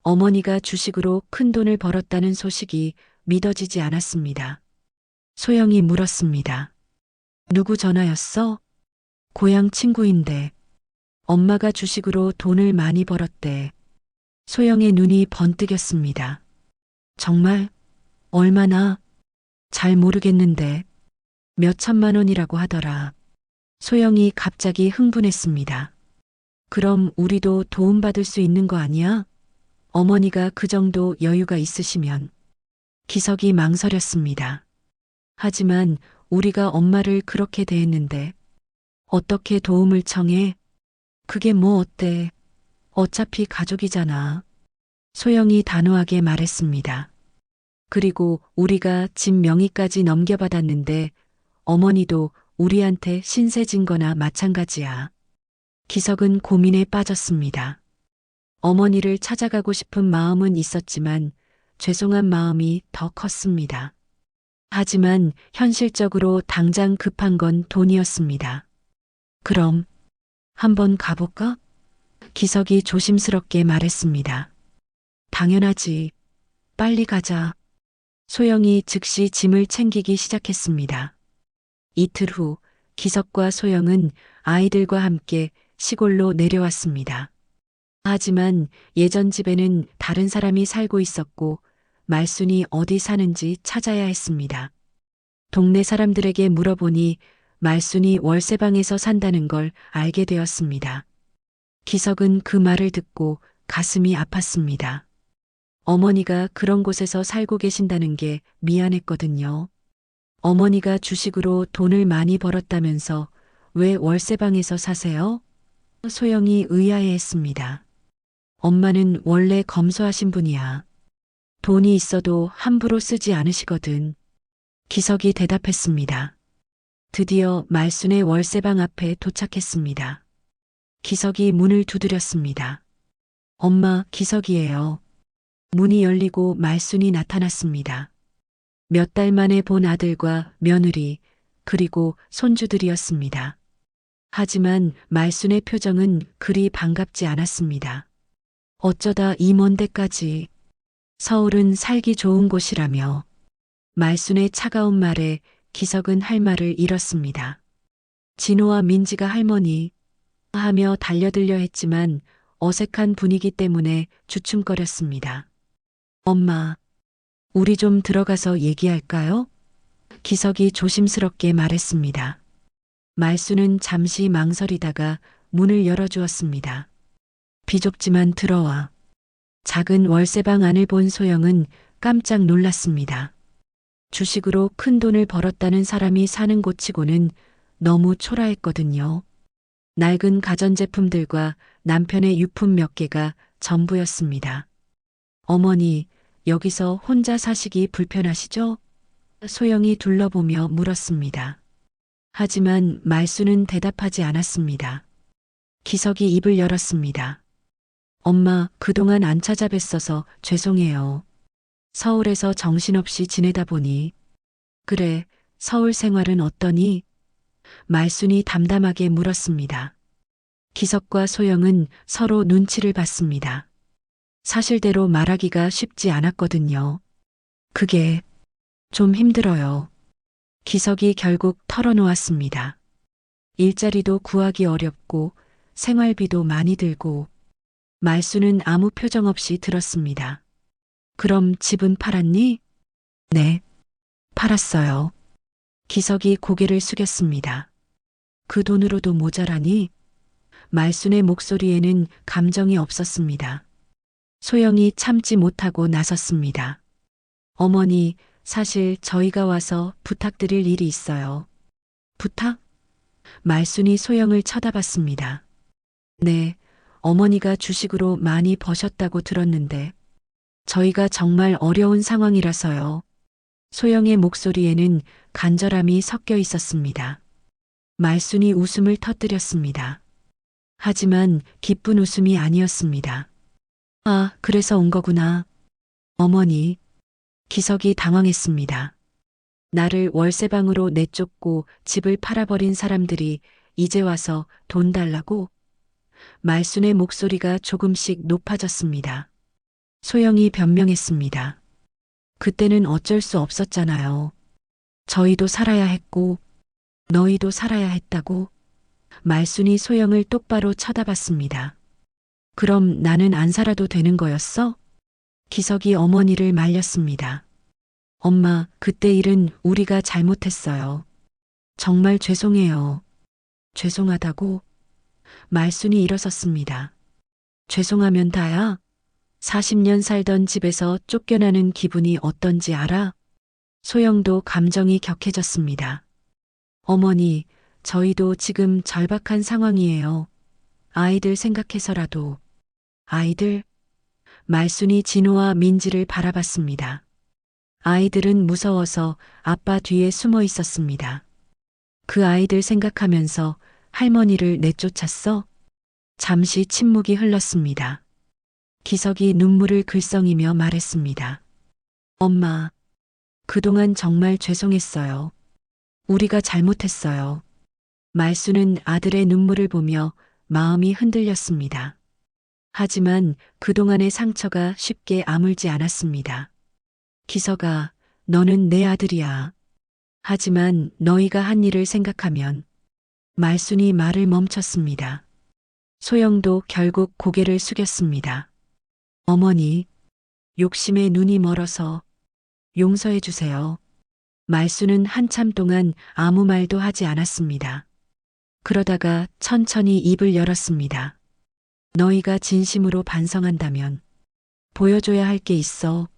어머니가 주식으로 큰 돈을 벌었다는 소식이 믿어지지 않았습니다. 소영이 물었습니다. 누구 전화였어? 고향 친구인데. 엄마가 주식으로 돈을 많이 벌었대. 소영의 눈이 번뜩였습니다. 정말? 얼마나? 잘 모르겠는데. 몇 천만 원이라고 하더라. 소영이 갑자기 흥분했습니다. 그럼 우리도 도움받을 수 있는 거 아니야? 어머니가 그 정도 여유가 있으시면. 기석이 망설였습니다. 하지만 우리가 엄마를 그렇게 대했는데 어떻게 도움을 청해? 그게 뭐 어때? 어차피 가족이잖아. 소영이 단호하게 말했습니다. 그리고 우리가 집 명의까지 넘겨받았는데 어머니도 우리한테 신세 진 거나 마찬가지야. 기석은 고민에 빠졌습니다. 어머니를 찾아가고 싶은 마음은 있었지만 죄송한 마음이 더 컸습니다. 하지만 현실적으로 당장 급한 건 돈이었습니다. 그럼 한번 가볼까? 기석이 조심스럽게 말했습니다. 당연하지. 빨리 가자. 소영이 즉시 짐을 챙기기 시작했습니다. 이틀 후 기석과 소영은 아이들과 함께 시골로 내려왔습니다. 하지만 예전 집에는 다른 사람이 살고 있었고 말순이 어디 사는지 찾아야 했습니다. 동네 사람들에게 물어보니 말순이 월세방에서 산다는 걸 알게 되었습니다. 기석은 그 말을 듣고 가슴이 아팠습니다. 어머니가 그런 곳에서 살고 계신다는 게 미안했거든요. 어머니가 주식으로 돈을 많이 벌었다면서 왜 월세방에서 사세요? 소영이 의아해했습니다. 엄마는 원래 검소하신 분이야. 돈이 있어도 함부로 쓰지 않으시거든. 기석이 대답했습니다. 드디어 말순의 월세방 앞에 도착했습니다. 기석이 문을 두드렸습니다. 엄마, 기석이에요. 문이 열리고 말순이 나타났습니다. 몇 달 만에 본 아들과 며느리, 그리고 손주들이었습니다. 하지만 말순의 표정은 그리 반갑지 않았습니다. 어쩌다 이 먼 데까지. 서울은 살기 좋은 곳이라며. 말순의 차가운 말에 기석은 할 말을 잃었습니다. 진호와 민지가 할머니 하며 달려들려 했지만 어색한 분위기 때문에 주춤거렸습니다. 엄마, 우리 좀 들어가서 얘기할까요? 기석이 조심스럽게 말했습니다. 말순은 잠시 망설이다가 문을 열어주었습니다. 비좁지만 들어와. 작은 월세방 안을 본 소영은 깜짝 놀랐습니다. 주식으로 큰 돈을 벌었다는 사람이 사는 곳치고는 너무 초라했거든요. 낡은 가전제품들과 남편의 유품 몇 개가 전부였습니다. 어머니, 여기서 혼자 사시기 불편하시죠? 소영이 둘러보며 물었습니다. 하지만 말순은 대답하지 않았습니다. 기석이 입을 열었습니다. 엄마, 그동안 안 찾아뵀어서 죄송해요. 서울에서 정신없이 지내다 보니. 그래, 서울 생활은 어떠니? 말순이 담담하게 물었습니다. 기석과 소영은 서로 눈치를 봤습니다. 사실대로 말하기가 쉽지 않았거든요. 그게 좀 힘들어요. 기석이 결국 털어놓았습니다. 일자리도 구하기 어렵고 생활비도 많이 들고. 말순은 아무 표정 없이 들었습니다. 그럼 집은 팔았니? 네, 팔았어요. 기석이 고개를 숙였습니다. 그 돈으로도 모자라니? 말순의 목소리에는 감정이 없었습니다. 소영이 참지 못하고 나섰습니다. 어머니, 사실 저희가 와서 부탁드릴 일이 있어요. 부탁? 말순이 소영을 쳐다봤습니다. 네, 어머니가 주식으로 많이 버셨다고 들었는데 저희가 정말 어려운 상황이라서요. 소영의 목소리에는 간절함이 섞여 있었습니다. 말순이 웃음을 터뜨렸습니다. 하지만 기쁜 웃음이 아니었습니다. 아, 그래서 온 거구나. 어머니. 기석이 당황했습니다. 나를 월세방으로 내쫓고 집을 팔아버린 사람들이 이제 와서 돈 달라고? 말순의 목소리가 조금씩 높아졌습니다. 소영이 변명했습니다. 그때는 어쩔 수 없었잖아요. 저희도 살아야 했고, 너희도 살아야 했다고. 말순이 소영을 똑바로 쳐다봤습니다. 그럼 나는 안 살아도 되는 거였어? 기석이 어머니를 말렸습니다. 엄마, 그때 일은 우리가 잘못했어요. 정말 죄송해요. 죄송하다고? 말순이 일어섰습니다. 죄송하면 다야? 40년 살던 집에서 쫓겨나는 기분이 어떤지 알아? 소영도 감정이 격해졌습니다. 어머니, 저희도 지금 절박한 상황이에요. 아이들 생각해서라도. 아이들? 말순이 진호와 민지를 바라봤습니다. 아이들은 무서워서 아빠 뒤에 숨어 있었습니다. 그 아이들 생각하면서 할머니를 내쫓았어? 잠시 침묵이 흘렀습니다. 기석이 눈물을 글썽이며 말했습니다. 엄마, 그동안 정말 죄송했어요. 우리가 잘못했어요. 말순은 아들의 눈물을 보며 마음이 흔들렸습니다. 하지만 그동안의 상처가 쉽게 아물지 않았습니다. 기석아, 너는 내 아들이야. 하지만 너희가 한 일을 생각하면. 말순이 말을 멈췄습니다. 소영도 결국 고개를 숙였습니다. 어머니, 욕심에 눈이 멀어서 용서해 주세요. 말순은 한참 동안 아무 말도 하지 않았습니다. 그러다가 천천히 입을 열었습니다. 너희가 진심으로 반성한다면 보여줘야 할 게 있어.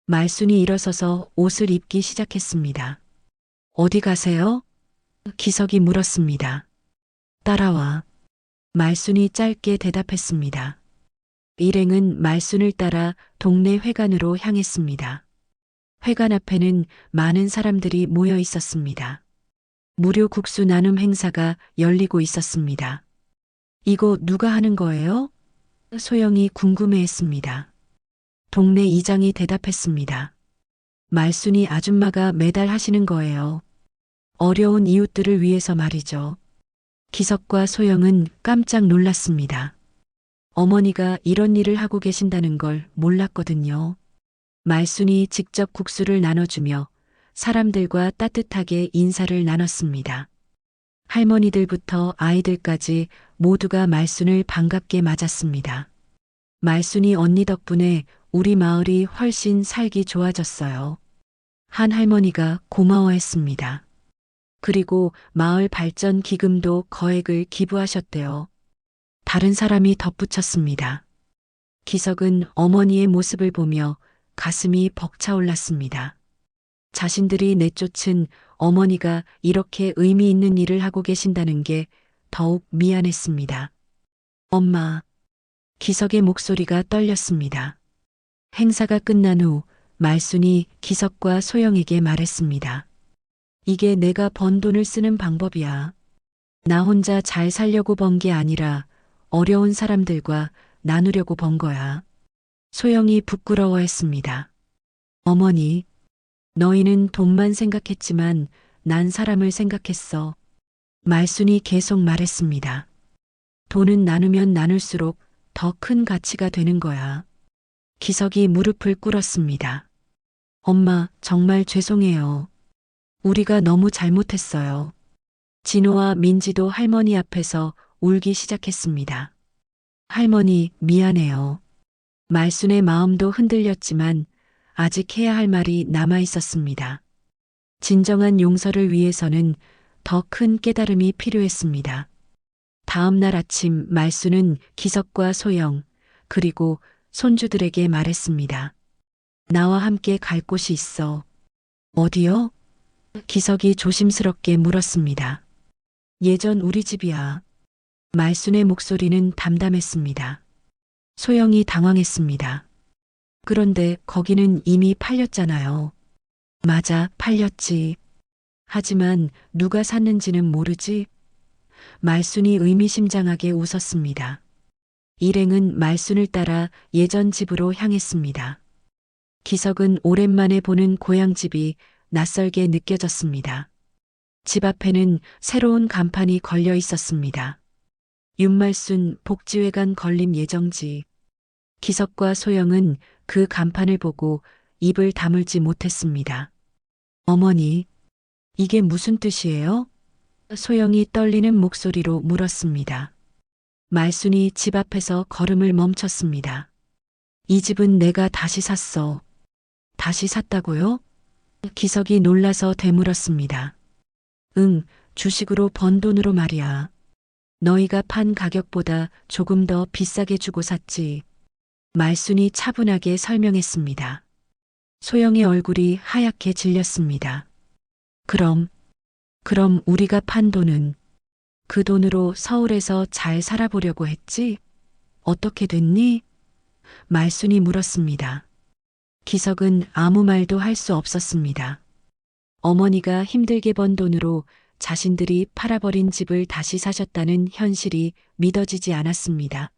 말순이 일어서서 옷을 입기 시작했습니다. 어디 가세요? 기석이 물었습니다. 따라와. 말순이 짧게 대답했습니다. 일행은 말순을 따라 동네 회관으로 향했습니다. 회관 앞에는 많은 사람들이 모여 있었습니다. 무료 국수 나눔 행사가 열리고 있었습니다. 이거 누가 하는 거예요? 소영이 궁금해했습니다. 동네 이장이 대답했습니다. 말순이 아줌마가 매달 하시는 거예요. 어려운 이웃들을 위해서 말이죠. 기석과 소영은 깜짝 놀랐습니다. 어머니가 이런 일을 하고 계신다는 걸 몰랐거든요. 말순이 직접 국수를 나눠주며 사람들과 따뜻하게 인사를 나눴습니다. 할머니들부터 아이들까지 모두가 말순을 반갑게 맞았습니다. 말순이 언니 덕분에 우리 마을이 훨씬 살기 좋아졌어요. 한 할머니가 고마워했습니다. 그리고 마을 발전 기금도 거액을 기부하셨대요. 다른 사람이 덧붙였습니다. 기석은 어머니의 모습을 보며 가슴이 벅차올랐습니다. 자신들이 내쫓은 어머니가 이렇게 의미 있는 일을 하고 계신다는 게 더욱 미안했습니다. 엄마. 기석의 목소리가 떨렸습니다. 행사가 끝난 후 말순이 기석과 소영에게 말했습니다. 이게 내가 번 돈을 쓰는 방법이야. 나 혼자 잘 살려고 번 게 아니라 어려운 사람들과 나누려고 번 거야. 소영이 부끄러워했습니다. 어머니, 너희는 돈만 생각했지만 난 사람을 생각했어. 말순이 계속 말했습니다. 돈은 나누면 나눌수록 더 큰 가치가 되는 거야. 기석이 무릎을 꿇었습니다. 엄마, 정말 죄송해요. 우리가 너무 잘못했어요. 진호와 민지도 할머니 앞에서 울기 시작했습니다. 할머니, 미안해요. 말순의 마음도 흔들렸지만 아직 해야 할 말이 남아 있었습니다. 진정한 용서를 위해서는 더 큰 깨달음이 필요했습니다. 다음 날 아침 말순은 기석과 소영, 그리고 손주들에게 말했습니다. 나와 함께 갈 곳이 있어. 어디요? 기석이 조심스럽게 물었습니다. 예전 우리 집이야. 말순의 목소리는 담담했습니다. 소영이 당황했습니다. 그런데 거기는 이미 팔렸잖아요. 맞아, 팔렸지. 하지만 누가 샀는지는 모르지? 말순이 의미심장하게 웃었습니다. 일행은 말순을 따라 예전 집으로 향했습니다. 기석은 오랜만에 보는 고향집이 낯설게 느껴졌습니다. 집 앞에는 새로운 간판이 걸려 있었습니다. 윤말순 복지회관 건립 예정지. 기석과 소영은 그 간판을 보고 입을 다물지 못했습니다. 어머니, 이게 무슨 뜻이에요? 소영이 떨리는 목소리로 물었습니다. 말순이 집 앞에서 걸음을 멈췄습니다. 이 집은 내가 다시 샀어. 다시 샀다고요? 기석이 놀라서 되물었습니다. 응, 주식으로 번 돈으로 말이야. 너희가 판 가격보다 조금 더 비싸게 주고 샀지. 말순이 차분하게 설명했습니다. 소영의 얼굴이 하얗게 질렸습니다. 그럼 우리가 판 돈은 그 돈으로 서울에서 잘 살아보려고 했지? 어떻게 됐니? 말순이 물었습니다. 기석은 아무 말도 할 수 없었습니다. 어머니가 힘들게 번 돈으로 자신들이 팔아버린 집을 다시 사셨다는 현실이 믿어지지 않았습니다.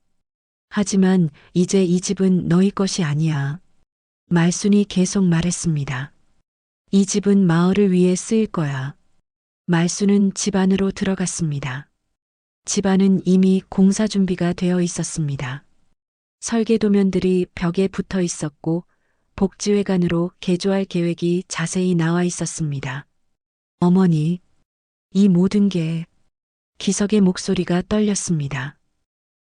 하지만 이제 이 집은 너희 것이 아니야. 말순이 계속 말했습니다. 이 집은 마을을 위해 쓰일 거야. 말순은 집 안으로 들어갔습니다. 집 안은 이미 공사 준비가 되어 있었습니다. 설계 도면들이 벽에 붙어 있었고 복지회관으로 개조할 계획이 자세히 나와 있었습니다. 어머니, 이 모든 게 기석의 목소리가 떨렸습니다.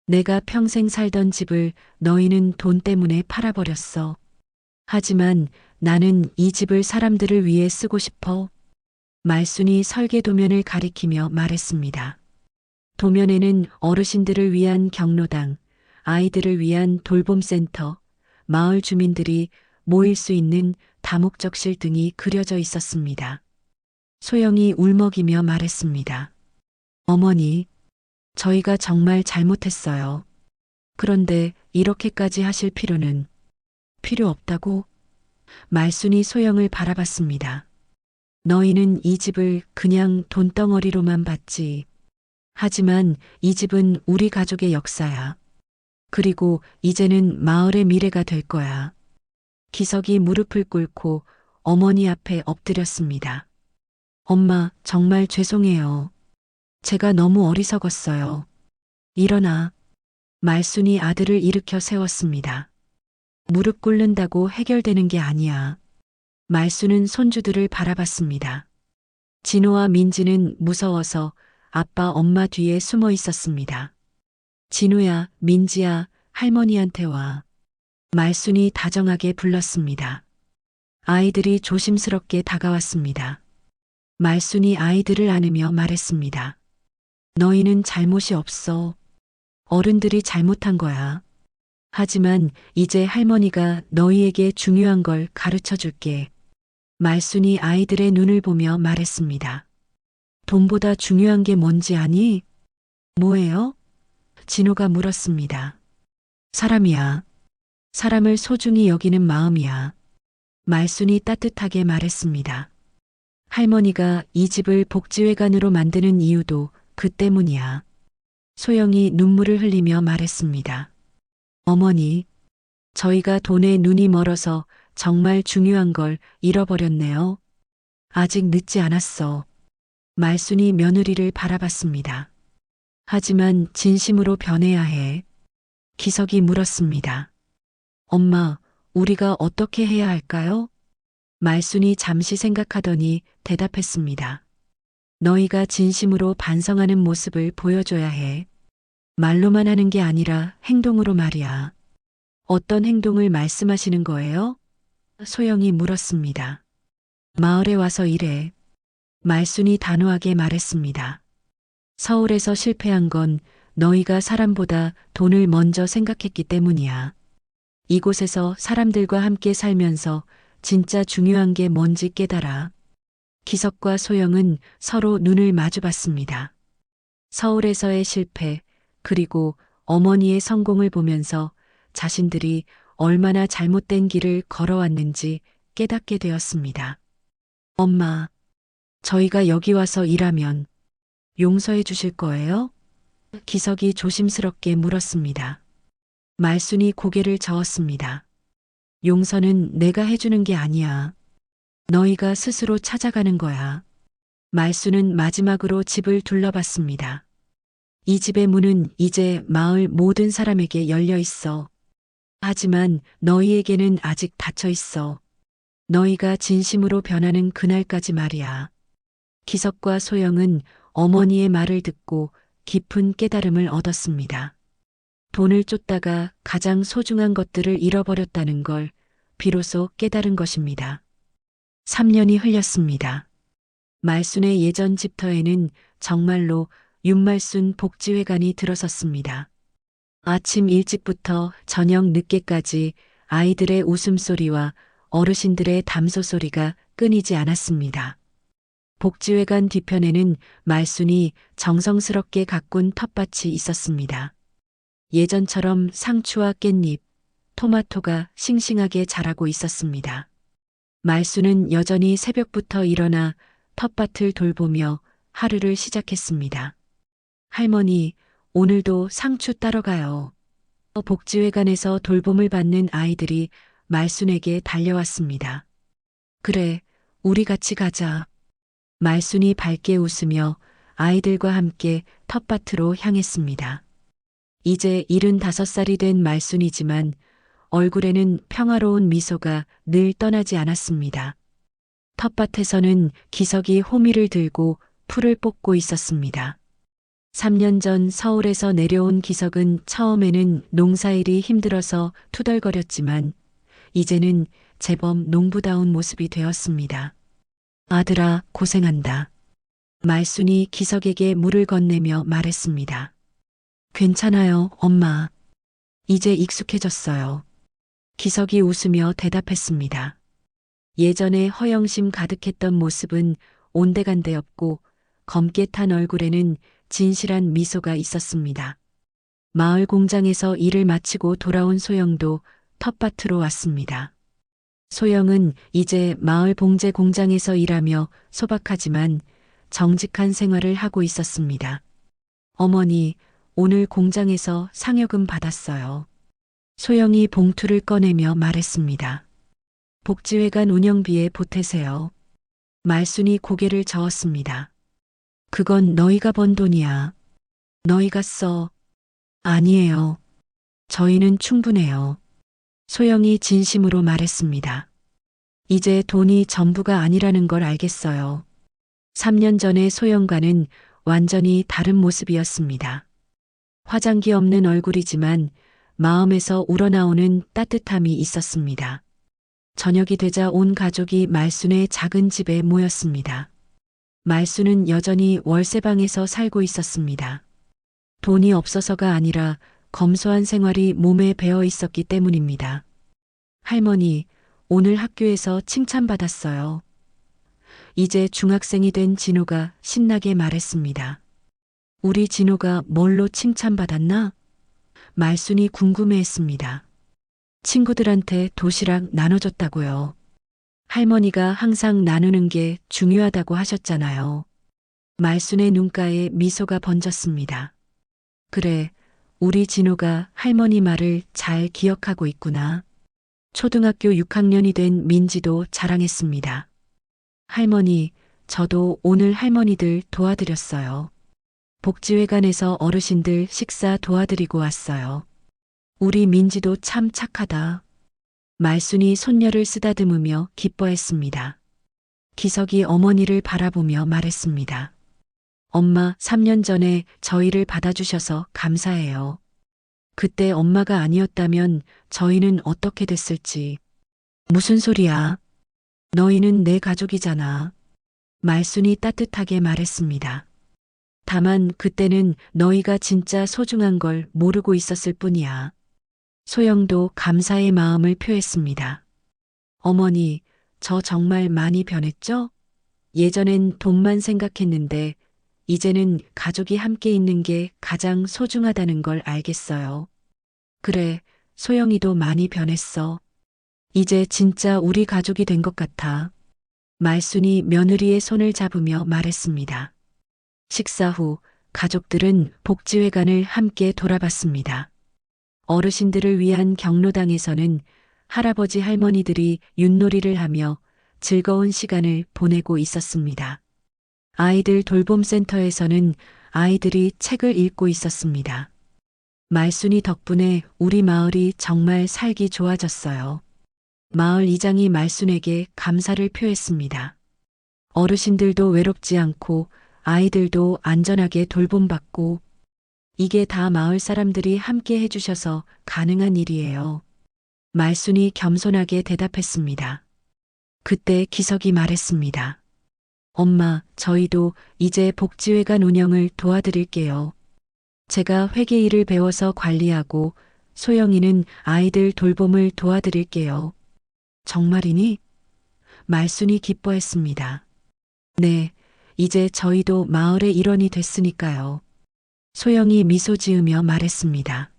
내가 평생 살던 집을 너희는 돈 때문에 팔아버렸어. 하지만 나는 이 집을 사람들을 위해 쓰고 싶어. 말순이 설계 도면을 가리키며 말했습니다. 도면에는 어르신들을 위한 경로당, 아이들을 위한 돌봄센터, 마을 주민들이 모일 수 있는 다목적실 등이 그려져 있었습니다. 소영이 울먹이며 말했습니다. 어머니, 저희가 정말 잘못했어요. 그런데 이렇게까지 하실 필요는 필요 없다고? 말순이 소영을 바라봤습니다. 너희는 이 집을 그냥 돈덩어리로만 봤지. 하지만 이 집은 우리 가족의 역사야. 그리고 이제는 마을의 미래가 될 거야. 기석이 무릎을 꿇고 어머니 앞에 엎드렸습니다. 엄마, 정말 죄송해요. 제가 너무 어리석었어요. 일어나. 말순이 아들을 일으켜 세웠습니다. 무릎 꿇는다고 해결되는 게 아니야. 말순은 손주들을 바라봤습니다. 진호와 민지는 무서워서 아빠 엄마 뒤에 숨어 있었습니다. 진호야, 민지야, 할머니한테 와. 말순이 다정하게 불렀습니다. 아이들이 조심스럽게 다가왔습니다. 말순이 아이들을 안으며 말했습니다. 너희는 잘못이 없어. 어른들이 잘못한 거야. 하지만 이제 할머니가 너희에게 중요한 걸 가르쳐 줄게. 말순이 아이들의 눈을 보며 말했습니다. 돈보다 중요한 게 뭔지 아니? 뭐예요? 진호가 물었습니다. 사람이야. 사람을 소중히 여기는 마음이야. 말순이 따뜻하게 말했습니다. 할머니가 이 집을 복지회관으로 만드는 이유도 그 때문이야. 소영이 눈물을 흘리며 말했습니다. 어머니, 저희가 돈에 눈이 멀어서 정말 중요한 걸 잃어버렸네요. 아직 늦지 않았어. 말순이 며느리를 바라봤습니다. 하지만 진심으로 변해야 해. 기석이 물었습니다. 엄마, 우리가 어떻게 해야 할까요? 말순이 잠시 생각하더니 대답했습니다. 너희가 진심으로 반성하는 모습을 보여줘야 해. 말로만 하는 게 아니라 행동으로 말이야. 어떤 행동을 말씀하시는 거예요? 소영이 물었습니다. 마을에 와서 일해. 말순이 단호하게 말했습니다. 서울에서 실패한 건 너희가 사람보다 돈을 먼저 생각했기 때문이야. 이곳에서 사람들과 함께 살면서 진짜 중요한 게 뭔지 깨달아. 기석과 소영은 서로 눈을 마주봤습니다. 서울에서의 실패, 그리고 어머니의 성공을 보면서 자신들이 얼마나 잘못된 길을 걸어왔는지 깨닫게 되었습니다. 엄마, 저희가 여기 와서 일하면 용서해 주실 거예요? 기석이 조심스럽게 물었습니다. 말순이 고개를 저었습니다. 용서는 내가 해주는 게 아니야. 너희가 스스로 찾아가는 거야. 말순은 마지막으로 집을 둘러봤습니다. 이 집의 문은 이제 마을 모든 사람에게 열려 있어. 하지만 너희에게는 아직 닫혀 있어. 너희가 진심으로 변하는 그날까지 말이야. 기석과 소영은 어머니의 말을 듣고 깊은 깨달음을 얻었습니다. 돈을 쫓다가 가장 소중한 것들을 잃어버렸다는 걸 비로소 깨달은 것입니다. 3년이 흘렸습니다. 말순의 예전 집터에는 정말로 윤말순 복지회관이 들어섰습니다. 아침 일찍부터 저녁 늦게까지 아이들의 웃음소리와 어르신들의 담소소리가 끊이지 않았습니다. 복지회관 뒤편에는 말순이 정성스럽게 가꾼 텃밭이 있었습니다. 예전처럼 상추와 깻잎, 토마토가 싱싱하게 자라고 있었습니다. 말순은 여전히 새벽부터 일어나 텃밭을 돌보며 하루를 시작했습니다. 할머니, 오늘도 상추 따러 가요. 복지회관에서 돌봄을 받는 아이들이 말순에게 달려왔습니다. 그래, 우리 같이 가자. 말순이 밝게 웃으며 아이들과 함께 텃밭으로 향했습니다. 이제 75살이 된 말순이지만 얼굴에는 평화로운 미소가 늘 떠나지 않았습니다. 텃밭에서는 기석이 호미를 들고 풀을 뽑고 있었습니다. 3년 전 서울에서 내려온 기석은 처음에는 농사일이 힘들어서 투덜거렸지만 이제는 제법 농부다운 모습이 되었습니다. 아들아, 고생한다. 말순이 기석에게 물을 건네며 말했습니다. 괜찮아요, 엄마. 이제 익숙해졌어요. 기석이 웃으며 대답했습니다. 예전에 허영심 가득했던 모습은 온데간데 없고 검게 탄 얼굴에는 진실한 미소가 있었습니다. 마을 공장에서 일을 마치고 돌아온 소영도 텃밭으로 왔습니다. 소영은 이제 마을 봉제 공장에서 일하며 소박하지만 정직한 생활을 하고 있었습니다. 어머니, 오늘 공장에서 상여금 받았어요. 소영이 봉투를 꺼내며 말했습니다. 복지회관 운영비에 보태세요. 말순이 고개를 저었습니다. 그건 너희가 번 돈이야. 너희가 써. 아니에요. 저희는 충분해요. 소영이 진심으로 말했습니다. 이제 돈이 전부가 아니라는 걸 알겠어요. 3년 전의 소영과는 완전히 다른 모습이었습니다. 화장기 없는 얼굴이지만 마음에서 우러나오는 따뜻함이 있었습니다. 저녁이 되자 온 가족이 말순의 작은 집에 모였습니다. 말순은 여전히 월세방에서 살고 있었습니다. 돈이 없어서가 아니라 검소한 생활이 몸에 배어 있었기 때문입니다. 할머니, 오늘 학교에서 칭찬받았어요. 이제 중학생이 된 진호가 신나게 말했습니다. 우리 진호가 뭘로 칭찬받았나? 말순이 궁금해했습니다. 친구들한테 도시락 나눠줬다고요. 할머니가 항상 나누는 게 중요하다고 하셨잖아요. 말순의 눈가에 미소가 번졌습니다. 그래, 우리 진호가 할머니 말을 잘 기억하고 있구나. 초등학교 6학년이 된 민지도 자랑했습니다. 할머니, 저도 오늘 할머니들 도와드렸어요. 복지회관에서 어르신들 식사 도와드리고 왔어요. 우리 민지도 참 착하다. 말순이 손녀를 쓰다듬으며 기뻐했습니다. 기석이 어머니를 바라보며 말했습니다. 엄마, 3년 전에 저희를 받아주셔서 감사해요. 그때 엄마가 아니었다면 저희는 어떻게 됐을지. 무슨 소리야? 너희는 내 가족이잖아. 말순이 따뜻하게 말했습니다. 다만 그때는 너희가 진짜 소중한 걸 모르고 있었을 뿐이야. 소영도 감사의 마음을 표했습니다. 어머니, 저 정말 많이 변했죠? 예전엔 돈만 생각했는데 이제는 가족이 함께 있는 게 가장 소중하다는 걸 알겠어요. 그래, 소영이도 많이 변했어. 이제 진짜 우리 가족이 된 것 같아. 말순이 며느리의 손을 잡으며 말했습니다. 식사 후 가족들은 복지회관을 함께 돌아봤습니다. 어르신들을 위한 경로당에서는 할아버지 할머니들이 윷놀이를 하며 즐거운 시간을 보내고 있었습니다. 아이들 돌봄센터에서는 아이들이 책을 읽고 있었습니다. 말순이 덕분에 우리 마을이 정말 살기 좋아졌어요. 마을 이장이 말순에게 감사를 표했습니다. 어르신들도 외롭지 않고 아이들도 안전하게 돌봄받고 이게 다 마을 사람들이 함께 해주셔서 가능한 일이에요. 말순이 겸손하게 대답했습니다. 그때 기석이 말했습니다. 엄마, 저희도 이제 복지회관 운영을 도와드릴게요. 제가 회계 일을 배워서 관리하고 소영이는 아이들 돌봄을 도와드릴게요. 정말이니? 말순이 기뻐했습니다. 네, 이제 저희도 마을의 일원이 됐으니까요. 소영이 미소 지으며 말했습니다.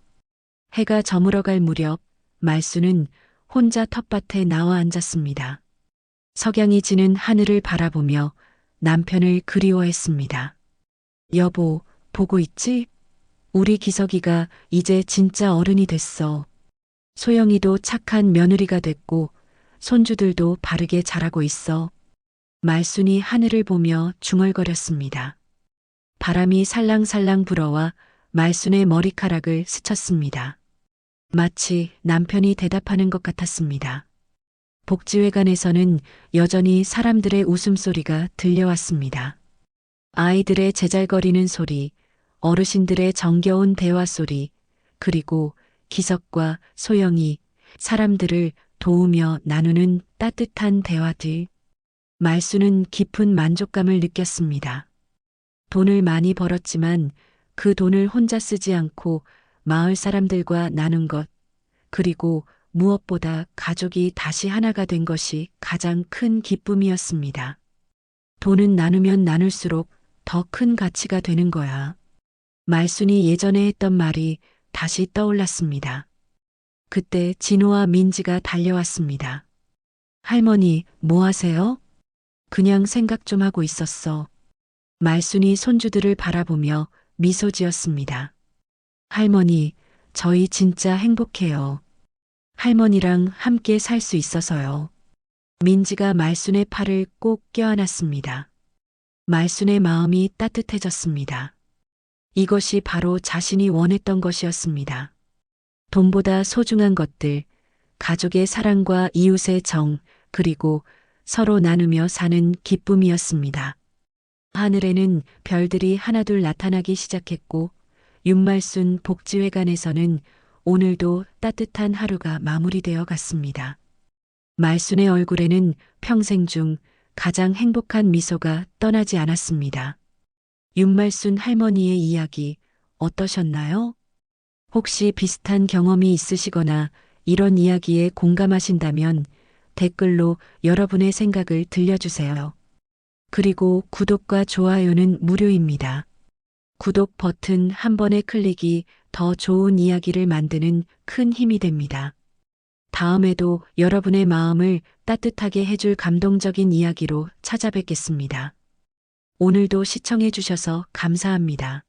해가 저물어갈 무렵 말순은 혼자 텃밭에 나와 앉았습니다. 석양이 지는 하늘을 바라보며 남편을 그리워했습니다. 여보, 보고 있지? 우리 기석이가 이제 진짜 어른이 됐어. 소영이도 착한 며느리가 됐고 손주들도 바르게 자라고 있어. 말순이 하늘을 보며 중얼거렸습니다. 바람이 살랑살랑 불어와 말순의 머리카락을 스쳤습니다. 마치 남편이 대답하는 것 같았습니다. 복지회관에서는 여전히 사람들의 웃음소리가 들려왔습니다. 아이들의 제잘거리는 소리, 어르신들의 정겨운 대화 소리, 그리고 기석과 소영이 사람들을 도우며 나누는 따뜻한 대화들. 말순은 깊은 만족감을 느꼈습니다. 돈을 많이 벌었지만 그 돈을 혼자 쓰지 않고 마을 사람들과 나눈 것, 그리고 무엇보다 가족이 다시 하나가 된 것이 가장 큰 기쁨이었습니다. 돈은 나누면 나눌수록 더 큰 가치가 되는 거야. 말순이 예전에 했던 말이 다시 떠올랐습니다. 그때 진호와 민지가 달려왔습니다. 할머니, 뭐 하세요? 그냥 생각 좀 하고 있었어. 말순이 손주들을 바라보며 미소 지었습니다. 할머니, 저희 진짜 행복해요. 할머니랑 함께 살 수 있어서요. 민지가 말순의 팔을 꼭 껴안았습니다. 말순의 마음이 따뜻해졌습니다. 이것이 바로 자신이 원했던 것이었습니다. 돈보다 소중한 것들, 가족의 사랑과 이웃의 정, 그리고 서로 나누며 사는 기쁨이었습니다. 하늘에는 별들이 하나둘 나타나기 시작했고, 윤말순 복지회관에서는 오늘도 따뜻한 하루가 마무리되어 갔습니다. 말순의 얼굴에는 평생 중 가장 행복한 미소가 떠나지 않았습니다. 윤말순 할머니의 이야기 어떠셨나요? 혹시 비슷한 경험이 있으시거나 이런 이야기에 공감하신다면 댓글로 여러분의 생각을 들려주세요. 그리고 구독과 좋아요는 무료입니다. 구독 버튼 한 번의 클릭이 더 좋은 이야기를 만드는 큰 힘이 됩니다. 다음에도 여러분의 마음을 따뜻하게 해줄 감동적인 이야기로 찾아뵙겠습니다. 오늘도 시청해 주셔서 감사합니다.